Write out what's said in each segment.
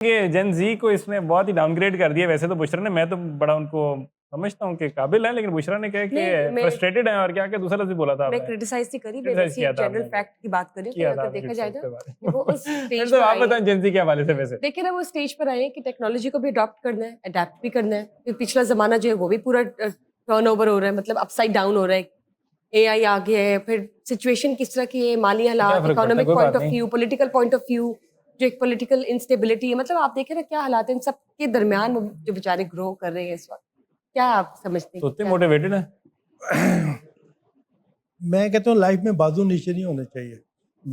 کہ جن زی کو اس نے بہت ہی ڈاؤن گریڈ کر دیا. ویسے تو بشرا نے, میں تو بڑا ان کو سمجھتا ہوں کہ قابل ہے, لیکن بشرا نے کہا کہ فرسٹریٹڈ ہیں, اور کیا کہ دوسرا لفظ بولا تھا آپ نے. میں کرٹیسائز نہیں کری, میں ویسے جنرل فیکٹ کی بات کر رہی ہوں کہ اگر دیکھا جائے نا وہ اس اسٹیج پر آپ بتائیں جن زی کے حوالے سے. ویسے دیکھیں نا, وہ اسٹیج پر آئے ہیں کہ ٹیکنالوجی کو بھی اڈاپٹ کرنا ہے, اڈیپٹ بھی کرنا ہے. پھر پچھلا زمانہ جو ہے وہ بھی پورا ٹرن اوور ہو رہا ہے, مطلب اپ سائڈ ڈاؤن ہو رہا ہے. اے آئی آ گیا ہے, پھر سچویشن کس طرح کی ہے, مالی حالات, economic point of view, political point of view, جو ایک پولیٹیکل انسٹیبلٹی ہے. مطلب آپ دیکھیں نا کیا حالات ہیں ان سب کے درمیان جو بیچارے گرو کر رہے ہیں اس وقت. کیا آپ سمجھتے ہیں؟ اتنے موٹیویٹڈ ہیں. میں کہتا ہوں لائف میں بازو نیچے نہیں ہونے چاہیے.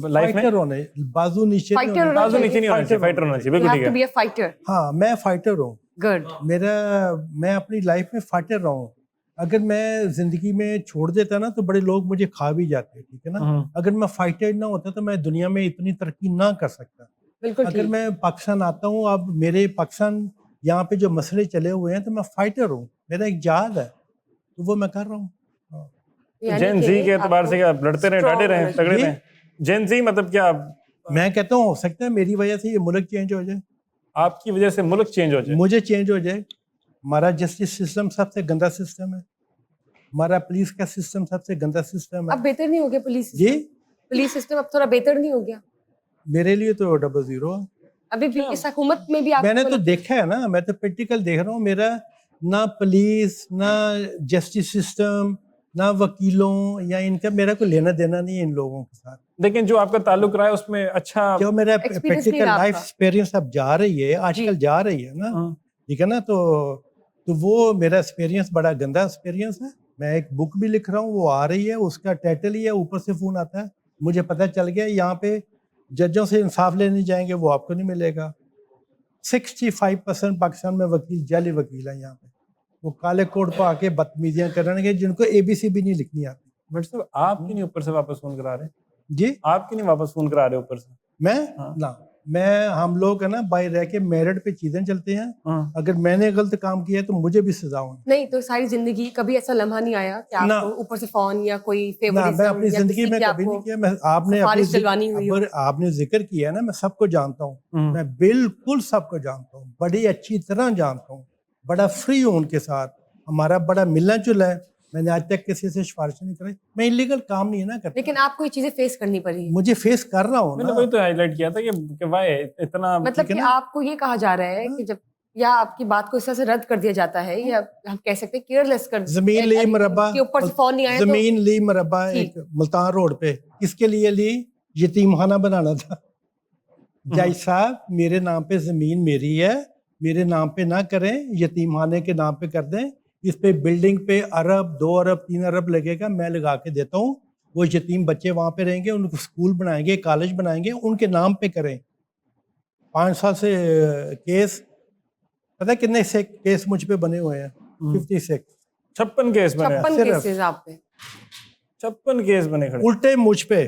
لائف میں ہونے بازو نیچے نہیں ہونے بازو نیچے نہیں ہونا چاہیے, فائٹر ہونا چاہیے. بالکل ٹھیک ہے. فائٹر. ہاں میں فائٹر ہوں. گڈ. میں اپنی لائف میں فائٹر رہا ہوں. اگر میں زندگی میں چھوڑ دیتا نا تو بڑے لوگ مجھے کھا بھی جاتے, ٹھیک ہے نا. اگر میں فائٹر نہ ہوتا تو میں دنیا میں اتنی ترقی نہ کر سکتا. اگر میں پاکستان آتا ہوں, اب میرے پاکستان یہاں پہ جو مسئلے چلے ہوئے ہیں تو میں فائٹر ہوں, میرا ایک جہاد ہے تو وہ میں کر رہا ہوں. جین زی کے اعتبار سے کیا لڑتے رہیں, ڈٹے رہیں, تگڑے رہیں. جین زی مطلب کیا, میں کہتا ہوں ہو سکتا ہے میری وجہ سے یہ ملک چینج ہو جائے. آپ کی وجہ سے ملک چینج ہو جائے, مجھے چینج ہو جائے. ہمارا جسٹس سسٹم سب سے گندا سسٹم ہے, ہمارا پولیس کا سسٹم سب سے گندا سسٹم ہے. اب بہتر نہیں ہو گیا پولیس جی, پولیس سسٹم اب تھوڑا بہتر نہیں ہو گیا؟ میرے لیے تو 00 ہے. ابھی بھی اس حکومت میں بھی میں نے تو دیکھا ہے نا, میں تو پریکٹیکل دیکھ رہا ہوں. میرا نہ پولیس, نہ جسٹس سسٹم, نہ وکیلوں یا ان کا میرا کوئی لینا دینا نہیں ہے ان لوگوں کے ساتھ. لیکن جو آپ کا تعلق رہا ہے اس میں اچھا, جو میرا پریکٹیکل لائف ایکسپیرینس اب جا رہی ہے, آج کل جا رہی ہے نا, ٹھیک ہے نا, تو وہ میرا ایکسپیرینس بڑا گندا ایکسپیرینس ہے. میں ایک بک بھی لکھ رہا ہوں, وہ آ رہی ہے, اس کا ٹائٹل ہی ہے, اوپر سے فون آتا ہے. مجھے پتہ چل گیا یہاں پہ ججوں سے انصاف لینے جائیں گے وہ آپ کو نہیں ملے گا. 65% پاکستان میں وکیل جعلی وکیل ہیں یہاں پہ. وہ کالے کوٹ پہ آ کے بدتمیزیاں کریں گے جن کو ABC بھی نہیں لکھنی آتی. بٹ صاحب آپ کیوں نہیں اوپر سے واپس فون کرا رہے؟ جی, آپ کیوں نہیں واپس فون کرا رہے اوپر سے؟ میں ہم لوگ ہے نا بائی رہ کے میرٹ پہ چیزیں چلتے ہیں. اگر میں نے غلط کام کیا تو مجھے بھی سزا ہونی. نہیں تو ساری زندگی کبھی ایسا لمحہ نہیں آیا کہ آپ کو اوپر سے فون یا کوئی فیورزم؟ میں اپنی زندگی میں کبھی نہیں کیا. آپ نے ذکر کیا نا, میں سب کو جانتا ہوں, میں بالکل سب کو جانتا ہوں, بڑی اچھی طرح جانتا ہوں, بڑا فری ہوں ان کے ساتھ. ہمارا بڑا ملنا جلا ہے. میں نے آج تک کسی سے سفارش نہیں کرائی. میں انلیگل کام نہیں نا کرتا. لیکن آپ کو یہ چیزیں فیس کرنی پڑی. مجھے فیس کر رہا ہوں. میں نے وہی تو ہائی لائٹ کیا تھا کہ وائی اتنا, مطلب کہ آپ کو یہ کہا جا رہا ہے کہ جب یا آپ کی بات کو اس طرح سے رد کر دیا جاتا ہے, یا ہم کہہ سکتے ہیں کیئر لیس کر, زمین لی مربع کے اوپر سے فون نہیں آیا, زمین لی مربع ایک ملتان روڈ پہ, کس کے لیے لی؟ یتیم خانہ بنانا تھا. جج صاحب میرے نام پہ زمین میری ہے, میرے نام پہ نہ کریں, یتیم خانے کے نام پہ کر دیں. اس پہ بلڈنگ پہ ارب 2 ارب 3 ارب لگے گا, میں لگا کے دیتا ہوں. وہ یتیم بچے وہاں پہ رہیں گے, ان کو اسکول بنائیں گے, کالج بنائیں گے, ان کے نام پہ کریں. 5 سال سے کیس, پتہ کتنے سے کیس مجھ پہ بنے ہوئے ہیں؟ 56 کیس بنے. 56 کیس بنے کھڑے الٹے مجھ پہ.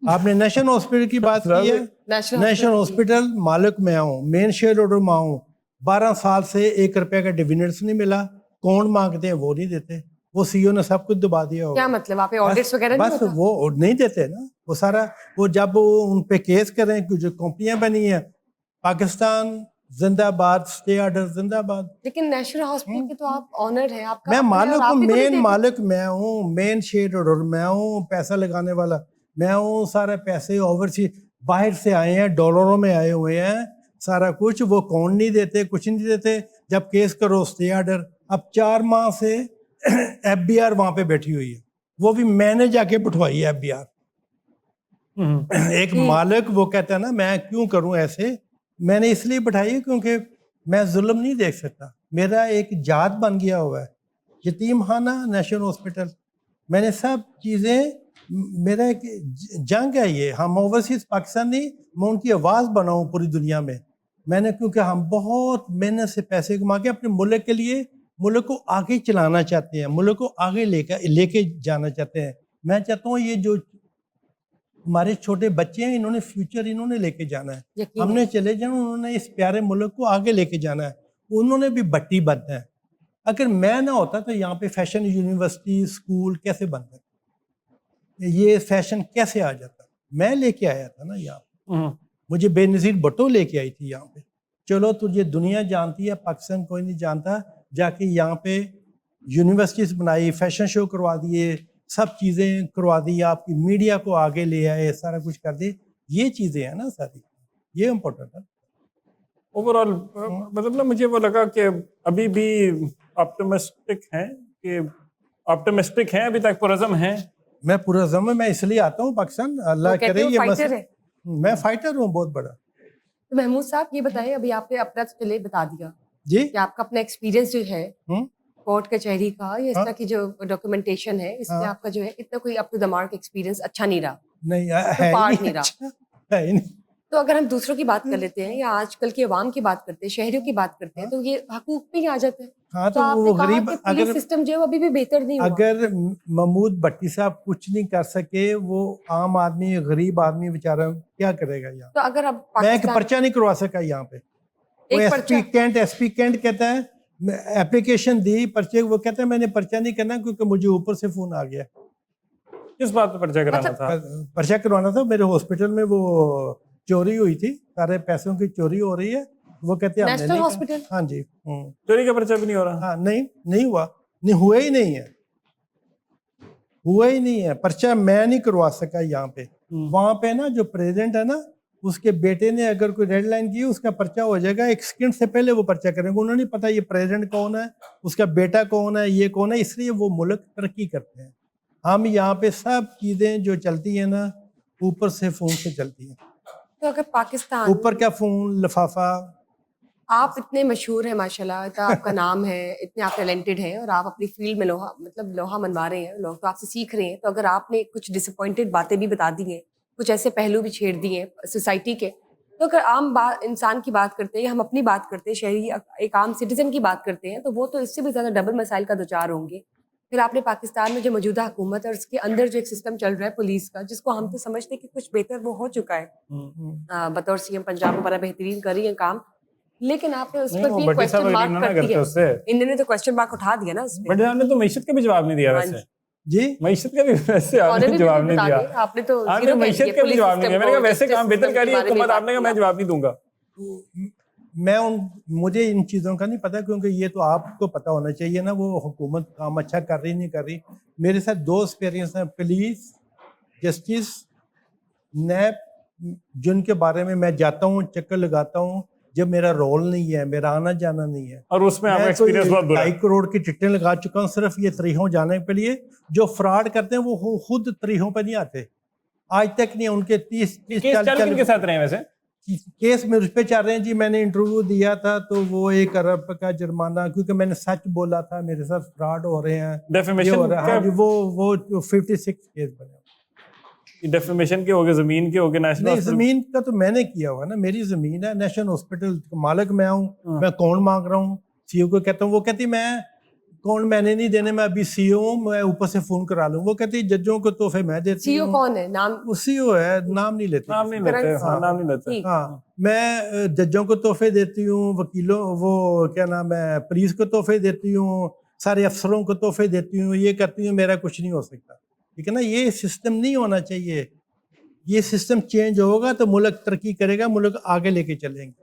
آپ نے نیشنل ہاسپٹل کی بات کی ہے. نیشنل ہاسپٹل مالک میں ہوں, مین شیئر ہولڈر میں ہوں. 12 سال سے 1 روپے کا ڈیویڈنڈس نہیں ملا. کون مانگتے ہیں وہ نہیں دیتے. وہ CEO نے سب کچھ دبا دیا ہوگا. کیا مطلب آپ آڈٹس وغیرہ نہیں بس وہ نہیں دیتے نا. وہ سارا وہ جب ان پہ کیس کریں, جو کمپنیاں بنی ہیں, پاکستان زندہ باد, اسٹے آرڈر زندہ باد. لیکن نیشنل ہاسپٹل کے تو آپ آنر ہیں, آپ کا میں مالک ہوں, مین مالک میں ہوں, مین شیئر ہولڈر میں ہوں, پیسہ لگانے والا میں ہوں. سارے پیسے اوورسیز باہر سے آئے ہیں, ڈالروں میں آئے ہوئے ہیں, سارا کچھ. وہ کون نہیں دیتے, کچھ نہیں دیتے. جب کیس کرو اسٹے آرڈر. اب 4 ماہ سے FBR وہاں پہ بیٹھی ہوئی ہے, وہ بھی میں نے جا کے بٹھوائی ہے FBR. ایک مالک وہ کہتا ہے نا میں کیوں کروں ایسے, میں نے اس لیے بٹھائی کیونکہ میں ظلم نہیں دیکھ سکتا. میرا ایک جات بن گیا ہوا ہے. یتیم خانہ, نیشنل ہاسپٹل, میں نے سب چیزیں, میرا ایک جنگ ہے یہ. ہم اوورسیز پاکستانی, میں ان کی آواز بناؤں پوری دنیا میں. میں نے کیونکہ ہم بہت محنت سے پیسے کما کے اپنے ملک کے لیے, ملک کو آگے چلانا چاہتے ہیں, ملک کو آگے لے کے جانا چاہتے ہیں. میں چاہتا ہوں یہ جو ہمارے چھوٹے بچے ہیں, انہوں نے فیوچر انہوں نے لے کے جانا ہے. ہم نے چلے جانا, انہوں نے اس پیارے ملک کو آگے لے کے جانا ہے. انہوں نے بھی بٹی بننا ہے. اگر میں نہ ہوتا تو یہاں پہ فیشن یونیورسٹی اسکول کیسے بنتا, یہ فیشن کیسے آ جاتا؟ میں لے کے آیا تھا نا یہاں. مجھے بے نظیر بھٹو لے کے آئی تھی یہاں پہ. چلو تجھے دنیا جانتی ہے, پاکستان کوئی نہیں جانتا. جا کے یہاں پہ یونیورسٹیز بنائی, فیشن شو کروا دیے, سب چیزیں کروا دی, آپ کی میڈیا کو آگے لے آئے, سارا کچھ کر دے. یہ چیزیں ہیں نا ساری, یہ امپورٹنٹ ہے. اوور آل مطلب نا مجھے وہ لگا کہ ابھی بھی آپٹمسٹک ہیں ابھی تک پرعزم ہیں. میں پرعزم ہوں, میں اس لیے آتا ہوں پاکستان, اللہ کرے یہ مسئلہ. میں فائٹر ہوں بہت بڑا. محمود صاحب یہ بتائیں, ابھی آپ نے اپنا چلے بتا دیا جی کہ آپ کا اپنا ایکسپیرینس جو ہے کورٹ کچہری کا یا اس طرح کی جو ڈاکومنٹیشن ہے, اس میں آپ کا جو ہے اتنا کوئی up to the mark experience اچھا نہیں رہا, نہیں پارٹ نہیں رہا. ہے نہیں. تو اگر ہم دوسروں کی بات کر لیتے ہیں یا آج کل کے عوام کی بات کرتے ہیں, شہریوں کی بات کرتے ہیں, تو یہ حقوق پہ ہی آ جاتے ہیں. ہاں تو آپ وہ نے کہا غریب, کہ پولیس سسٹم جو ہے وہ ابھی بھی بہتر نہیں ہوا. اگر محمود بھٹی صاحب کچھ نہیں کر سکے, وہ عام آدمی, غریب آدمی بیچارہ کیا کرے گا یہاں؟ تو اگر اب میں ایک پرچہ نہیں کروا سکا یہاں پہ. ایس پی کینٹ کہتا ہے اپلیکیشن دی پرچے, وہ کہتا ہے میں نے پرچہ نہیں کرنا کیونکہ مجھے اوپر سے فون آ گیا. کس بات پہ پرچہ کرانا تھا؟ پرچہ کروانا تھا. میرے ہاسپٹل میں وہ چوری ہوئی تھی, سارے پیسوں کی چوری ہو رہی ہے. وہ کہتے ہیں نیشنل ہاسپٹل, ہاں جی, چوری کا پرچہ بھی نہیں ہو رہا. ہاں نہیں ہوا, نہیں ہوا ہی نہیں ہے پرچہ. میں نہیں کروا سکا یہاں پہ. وہاں پہ نا جو پریزیڈنٹ ہے نا, اس کے بیٹے نے اگر کوئی ریڈ لائن کی, اس کا پرچہ ہو جائے گا 1 سیکنڈ سے پہلے. وہ پرچہ کریں گے, انہوں نے پتا یہ پریزیڈنٹ کون ہے, اس کا بیٹا کون ہے, یہ کون ہے. اس لیے وہ ملک ترقی کرتے ہیں. ہم یہاں پہ سب چیزیں جو چلتی ہیں نا اوپر سے فون سے چلتی ہیں. تو اگر پاکستان اوپر کیا فون, لفافہ. آپ اتنے مشہور ہیں ماشاءاللہ, اتنا آپ کا نام ہے, اتنے آپ ٹیلنٹڈ ہیں, اور آپ اپنی فیلڈ میں لوہا منوا رہے ہیں, لوگ تو آپ سے سیکھ رہے ہیں. تو اگر آپ نے کچھ ڈس اپوائنٹڈ باتیں بھی بتا دی ہیں, کچھ ایسے پہلو بھی چھیڑ دیے ہیں سوسائٹی کے, تو اگر عام انسان کی بات کرتے ہیں یا ہم اپنی بات کرتے ہیں, شہری ایک عام سٹیزن کی بات کرتے ہیں, تو وہ تو اس سے بھی زیادہ ڈبل مسائل کا دوچار ہوں گے. پھر آپ نے پاکستان میں جو موجودہ حکومت ہے اور اس کے اندر جو ایک سسٹم چل رہا ہے پولیس کا, جس کو ہم تو سمجھتے ہیں کہ کچھ بہتر وہ ہو چکا ہے, بطور سی ایم پنجاب میں بڑا بہترین کر رہی ہے کام, لیکن آپ نے اس پر بھی کوسچن مارک کر دیا. انہوں نے تو کوسچن مارک اٹھا دیا نا اس پہ. بٹ آپ نے تو معیشت کا بھی جواب نہیں دیا ویسے. جی معیشت کا بھی ویسے آپ نے جواب نہیں دیا. آپ نے تو معیشت کا بھی جواب نہیں دیا. میں نے کہا ویسے کام بہتر کر رہی ہے حکومت, آپ نے کہا میں جواب نہیں دوں گا. مجھے ان چیزوں کا نہیں پتا, کیونکہ یہ تو آپ کو پتا ہونا چاہیے نا, وہ حکومت کام اچھا کر رہی نہیں کر رہی. میرے ساتھ 2 ایکسپیرینس ہیں, پولیس, جسٹس, نیب, جن کے بارے میں جاتا ہوں, چکر لگاتا ہوں جب میرا رول نہیں ہے, میرا آنا جانا نہیں ہے. اور اس میں آپ کا ایکسپیرینس بہت برا ہے. 2.5 کروڑ کی ٹکٹیں لگا چکا ہوں صرف یہ تریحوں جانے کے لیے. جو فراڈ کرتے ہیں وہ خود تریحوں پہ نہیں آتے, آج تک نہیں. ان کے 30 کے ساتھ رہے ہیں ویسے کیس میں اس پہ چل رہے ہیں. جی میں نے انٹرویو دیا تھا تو وہ 1 ارب کا جرمانہ, کیونکہ میں نے سچ بولا تھا, میرے ساتھ فراڈ ہو رہے ہیں, وہ 56 کیس بنے. ڈیفیمیشن کے ہوگے, زمین کے ہوگے, نیشنل زمین کا تو میں نے کیا ہوا نا, میری زمین ہے, نیشنل ہاسپٹل مالک میں ہوں. میں کون مانگ رہا ہوں, سی او کو کہتا ہوں, وہ کہتی میں کون, میں نے نہیں دینے, میں ابھی سی او ہوں, میں اوپر سے فون کرا لوں. وہ کہتی ججوں کو تحفے میں دیتی سی او کون ہے, نام وہ سی او ہے, نام نہیں لیتے, نام نہیں لیتے. ہاں میں ججوں کو تحفے دیتی ہوں, وکیلوں, وہ کیا نام ہے, پولیس کو تحفے دیتی ہوں, سارے افسروں کو تحفے دیتی ہوں, یہ کرتی ہوں. میرا کچھ نہیں ہو سکتا, ٹھیک ہے نا. یہ سسٹم نہیں ہونا چاہیے. یہ سسٹم چینج ہوگا تو ملک ترقی کرے گا, ملک آگے لے کے چلیں گے.